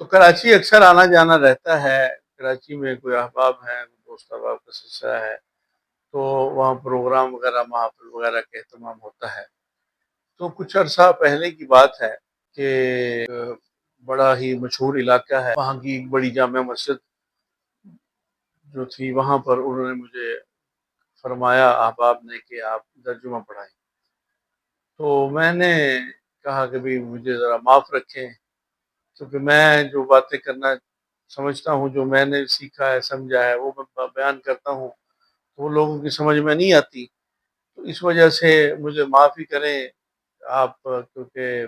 تو کراچی اکثر آنا جانا رہتا ہے، کراچی میں کوئی احباب ہیں، دوست احباب کا سلسلہ ہے، تو وہاں پروگرام وغیرہ محافل وغیرہ کا اہتمام ہوتا ہے۔ تو کچھ عرصہ پہلے کی بات ہے کہ بڑا ہی مشہور علاقہ ہے، وہاں کی ایک بڑی جامع مسجد جو تھی، وہاں پر انہوں نے مجھے فرمایا احباب نے کہ آپ ترجمہ پڑھائیں۔ تو میں نے کہا کہ بھی مجھے ذرا معاف رکھیں، کیونکہ میں جو باتیں کرنا سمجھتا ہوں، جو میں نے سیکھا ہے سمجھا ہے، وہ میں بیان کرتا ہوں، وہ لوگوں کی سمجھ میں نہیں آتی۔ تو اس وجہ سے مجھے معافی کریں آپ، کیونکہ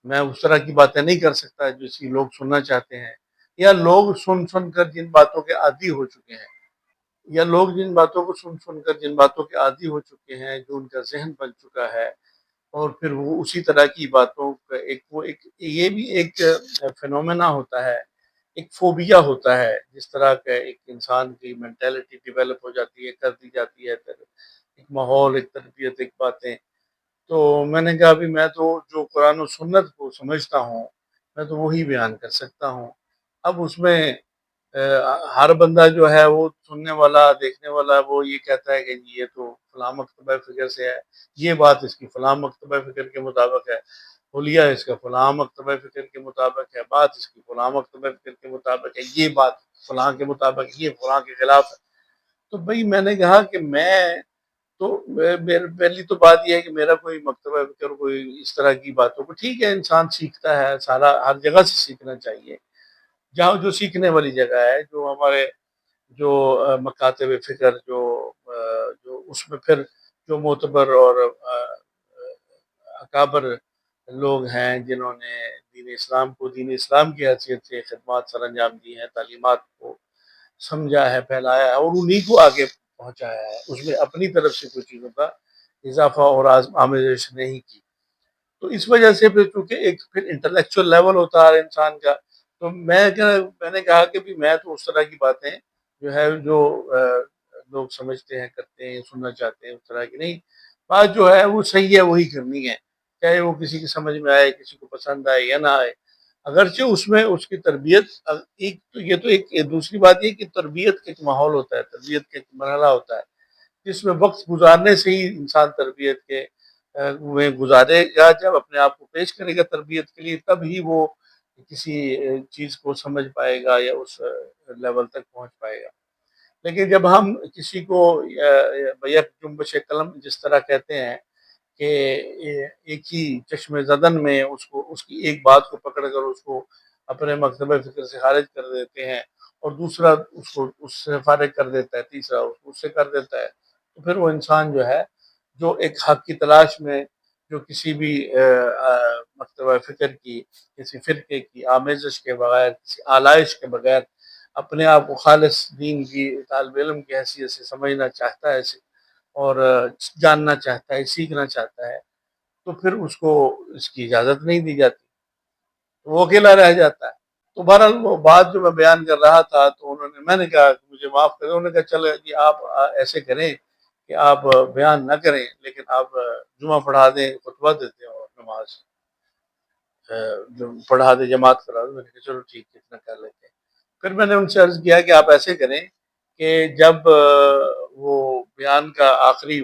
میں اس طرح کی باتیں نہیں کر سکتا جس کی لوگ سننا چاہتے ہیں، یا لوگ سن سن کر جن باتوں کے عادی ہو چکے ہیں، یا لوگ جن باتوں کو سن سن کر جن باتوں کے عادی ہو چکے ہیں، جو ان کا ذہن بن چکا ہے، اور پھر وہ اسی طرح کی باتوں کا ایک یہ بھی ایک فینومینا ہوتا ہے، ایک فوبیا ہوتا ہے، جس طرح کا ایک انسان کی مینٹیلٹی ڈیولپ ہو جاتی ہے، کر دی جاتی ہے، ایک ماحول، ایک تربیت، ایک باتیں۔ تو میں نے کہا بھی میں تو جو قرآن و سنت کو سمجھتا ہوں، میں تو وہی بیان کر سکتا ہوں۔ اب اس میں ہر بندہ جو ہے وہ سننے والا، دیکھنے والا، وہ یہ کہتا ہے کہ جی یہ تو فلاں مکتبہ فکر سے ہے، یہ بات اس کی فلاں مکتبہ فکر کے مطابق ہے، حلیہ اس کا فلاں مکتبہ فکر کے مطابق ہے، بات اس کی فلاں مکتبہ فکر کے مطابق ہے، یہ بات فلاں کے مطابق، یہ فلاں کے خلاف ہے۔ تو بھئی میں نے کہا کہ پہلی تو بات یہ ہے کہ میرا کوئی مکتبہ فکر، کوئی اس طرح کی باتوں کو، ٹھیک ہے انسان سیکھتا ہے، سارا ہر جگہ سے سیکھنا چاہیے، جہاں جو سیکھنے والی جگہ ہے، جو ہمارے جو مکاتب فکر جو اس میں پھر جو معتبر اور اکابر لوگ ہیں، جنہوں نے دین اسلام کو دین اسلام کی حیثیت سے خدمات سر انجام دی ہیں، تعلیمات کو سمجھا ہے، پھیلایا ہے، اور انہی کو آگے پہنچایا ہے، اس میں اپنی طرف سے کوئی چیزوں کا اضافہ اور آمیزش نہیں کی۔ تو اس وجہ سے پھر چونکہ ایک پھر انٹلیکچوئل لیول ہوتا ہے انسان کا، تو میں نے کہا کہ بھی میں تو اس طرح کی باتیں جو ہے، جو لوگ سمجھتے ہیں، کرتے ہیں، سننا چاہتے ہیں، اس طرح کی نہیں، بات جو ہے وہ صحیح ہے، وہی کرنی ہے، چاہے وہ کسی کی سمجھ میں آئے، کسی کو پسند آئے یا نہ آئے، اگرچہ اس میں اس کی تربیت ایک تو یہ تو ایک دوسری بات یہ کہ تربیت کا ایک ماحول ہوتا ہے، تربیت کا ایک مرحلہ ہوتا ہے، جس میں وقت گزارنے سے ہی انسان تربیت کے میں گزارے گا، جب اپنے آپ کو پیش کرے گا تربیت کے لیے، تب ہی وہ کسی چیز کو سمجھ پائے گا یا اس لیول تک پہنچ پائے گا۔ لیکن جب ہم کسی کو بیک جنبش قلم جس طرح کہتے ہیں کہ ایک ہی چشم زدن میں اس کی ایک بات کو پکڑ کر اس کو اپنے مکتبہ فکر سے خارج کر دیتے ہیں، اور دوسرا اس کو اس سے فارغ کر دیتا ہے، تیسرا اس کو اس سے کر دیتا ہے، تو پھر وہ انسان جو ہے، جو ایک حق کی تلاش میں، جو کسی بھی مکتبہ فکر کی، کسی فرقے کی آمیزش کے بغیر، کسی آلائش کے بغیر اپنے آپ کو خالص دین کی طالب علم کی حیثیت سے سمجھنا چاہتا ہے اور جاننا چاہتا ہے، سیکھنا چاہتا ہے، تو پھر اس کو اس کی اجازت نہیں دی جاتی، وہ اکیلا رہ جاتا ہے۔ تو بہرحال وہ بات جو میں بیان کر رہا تھا، تو میں نے کہا کہ مجھے معاف کریں، انہوں نے کہا چلے جی آپ ایسے کریں کہ آپ بیان نہ کریں، لیکن آپ جمعہ پڑھا دیں، خطبہ دیتے ہیں اور نماز جو پڑھا دیں، جماعت کرا دیں۔ میں نے کہا چلو ٹھیک ہے، اتنا کر لیتے ہیں۔ پھر میں نے ان سے عرض کیا کہ آپ ایسے کریں کہ جب وہ بیان کا آخری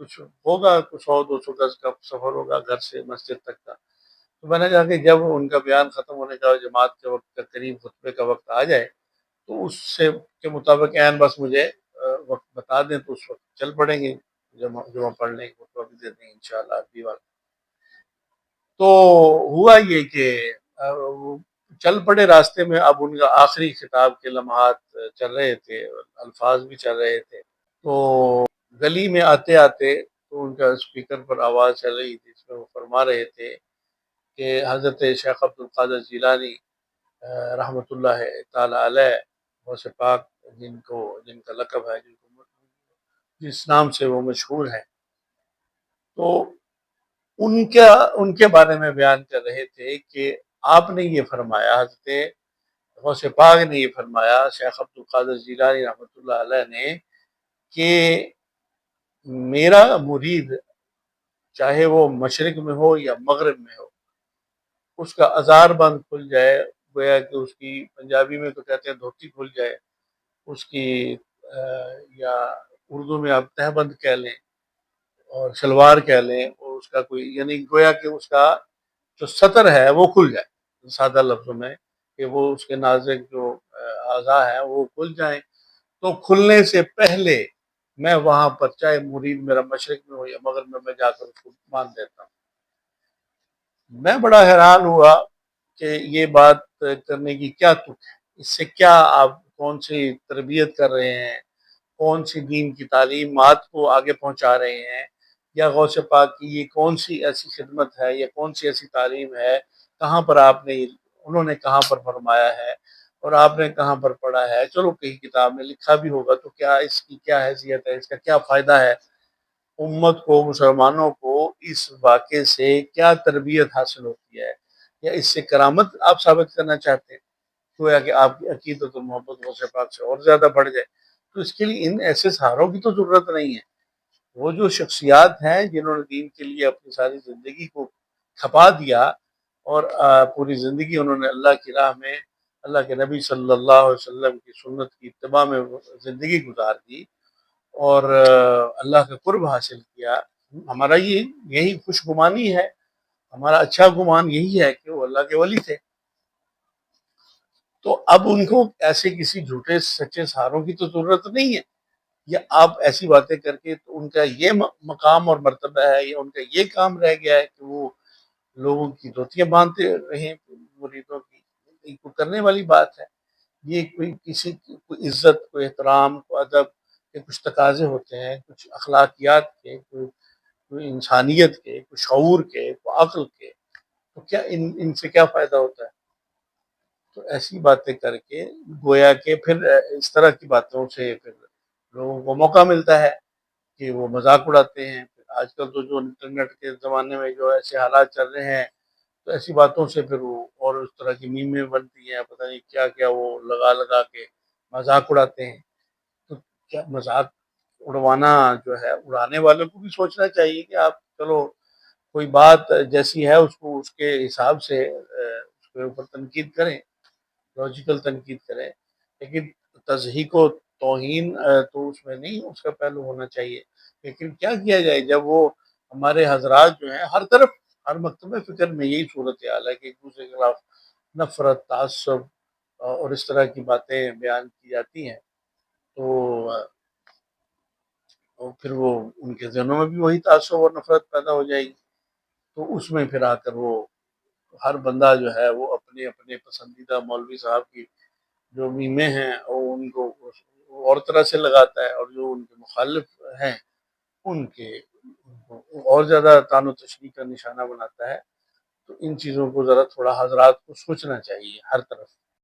کچھ ہوگا، کچھ 100-200 گز کا سفر ہوگا گھر سے مسجد تک کا، تو میں نے کہا کہ جب ان کا بیان ختم ہونے کا، جماعت کے وقت کا قریب خطبے کا وقت آ جائے، تو اس سے کے مطابق عین بس مجھے وقت بتا دیں، تو اس وقت چل پڑیں گے، جمعہ پڑھ لیں گے، خطبہ بھی دے دیں گے انشاءاللہ اگلی بار۔ تو ہوا یہ کہ وہ چل پڑے راستے میں، اب ان کا آخری خطاب کے لمحات چل رہے تھے، الفاظ بھی چل رہے تھے، تو گلی میں آتے آتے تو ان کا اسپیکر پر آواز چل رہی تھی، جس میں وہ فرما رہے تھے کہ حضرت شیخ عبد القادر جیلانی رحمۃ اللہ تعالی علیہ، غوث پاک، جن کا لقب ہے، جس نام سے وہ مشہور ہے، تو ان کے بارے میں بیان کر رہے تھے کہ آپ نے یہ فرمایا، حضرت غوث پاک نے یہ فرمایا، شیخ عبد القادر جیلانی رحمۃ اللہ علیہ نے، کہ میرا مرید چاہے وہ مشرق میں ہو یا مغرب میں ہو، اس کا ہزار بند کھل جائے، گویا کہ اس کی پنجابی میں تو کہتے ہیں دھوتی کھل جائے، اس کی یا اردو میں آپ تہبند کہہ لیں اور شلوار کہہ لیں، اور اس کا کوئی یعنی گویا کہ اس کا جو سطر ہے وہ کھل جائے سادہ لفظوں میں، کہ وہ اس کے نازک جو اعضاء ہیں وہ کھل جائیں، تو کھلنے سے پہلے میں وہاں پر چاہے مرید میرا مشرق میں ہو یا مغرب میں جا کر اس کو باندھ دیتا ہوں۔ میں بڑا حیران ہوا کہ یہ بات کرنے کی کیا تک ہے، اس سے کیا آپ کون سی تربیت کر رہے ہیں، کون سی دین کی تعلیمات کو آگے پہنچا رہے ہیں، یا غوث پاک کی یہ کون سی ایسی خدمت ہے یا کون سی ایسی تعلیم ہے، کہاں پر آپ نے انہوں نے کہاں پر فرمایا ہے اور آپ نے کہاں پر پڑھا ہے۔ چلو کہیں کتاب میں لکھا بھی ہوگا تو کیا اس کی کیا حیثیت ہے، اس کا کیا فائدہ ہے، امت کو مسلمانوں کو اس واقعے سے کیا تربیت حاصل ہوتی ہے، یا اس سے کرامت آپ ثابت کرنا چاہتے ہیں، گویا کہ آپ کی عقیدت و محبت غوث پاک سے اور زیادہ بڑھ جائے، تو اس کے لیے ان ایسے سہاروں کی تو ضرورت نہیں ہے۔ وہ جو شخصیات ہیں جنہوں نے دین کے لیے اپنی ساری زندگی کو کھپا دیا اور پوری زندگی انہوں نے اللہ کی راہ میں اللہ کے نبی صلی اللہ علیہ وسلم کی سنت کی اتباع میں زندگی گزار دی اور اللہ کا قرب حاصل کیا، ہمارا یہی خوش گمانی ہے، ہمارا اچھا گمان یہی ہے کہ وہ اللہ کے ولی تھے۔ تو اب ان کو ایسے کسی جھوٹے سچے سہاروں کی تو ضرورت نہیں ہے، یا آپ ایسی باتیں کر کے تو ان کا یہ مقام اور مرتبہ ہے یا ان کا یہ کام رہ گیا ہے کہ وہ لوگوں کی دھوتیاں باندھتے رہیں مریدوں کی، یہ کوئی کرنے والی بات ہے؟ یہ کوئی کسی کوئی عزت، کوئی احترام، کوئی ادب کے کچھ تقاضے ہوتے ہیں، کچھ اخلاقیات کے، کوئی انسانیت کے، کوئی شعور کے، کوئی عقل کے، تو کیا ان سے کیا فائدہ ہوتا ہے؟ تو ایسی باتیں کر کے گویا کہ پھر اس طرح کی باتوں سے پھر لوگوں کو موقع ملتا ہے کہ وہ مذاق اڑاتے ہیں۔ آج کل تو جو انٹرنیٹ کے زمانے میں جو ایسے حالات چل رہے ہیں، تو ایسی باتوں سے پھر وہ اور اس طرح کی میمیں بنتی ہیں، پتہ نہیں کیا کیا وہ لگا لگا کے مذاق اڑاتے ہیں۔ تو کیا مذاق اڑوانا جو ہے، اڑانے والوں کو بھی سوچنا چاہیے کہ آپ چلو کوئی بات جیسی ہے اس کو اس کے حساب سے اس کے اوپر تنقید کریں، لاجیکل تنقید کریں، لیکن تضحیق و توہین تو اس میں نہیں اس کا پہلو ہونا چاہیے۔ لیکن کیا کیا جائے جب وہ ہمارے حضرات جو ہیں ہر طرف ہر مکتبہ فکر میں یہی صورتحال ہے کہ ایک دوسرے کے خلاف نفرت، تعصب اور اس طرح کی باتیں بیان کی جاتی ہیں، تو پھر وہ ان کے ذہنوں میں بھی وہی تعصب اور نفرت پیدا ہو جائے گی، تو اس میں پھر آ کر وہ ہر بندہ جو ہے وہ اپنے اپنے پسندیدہ مولوی صاحب کی جو میمیں ہیں اور ان کو اور طرح سے لگاتا ہے، اور جو ان کے مخالف ہیں ان کو اور زیادہ طعن و تشنیع کا نشانہ بناتا ہے۔ تو ان چیزوں کو ذرا تھوڑا حضرات کو سوچنا چاہیے ہر طرف۔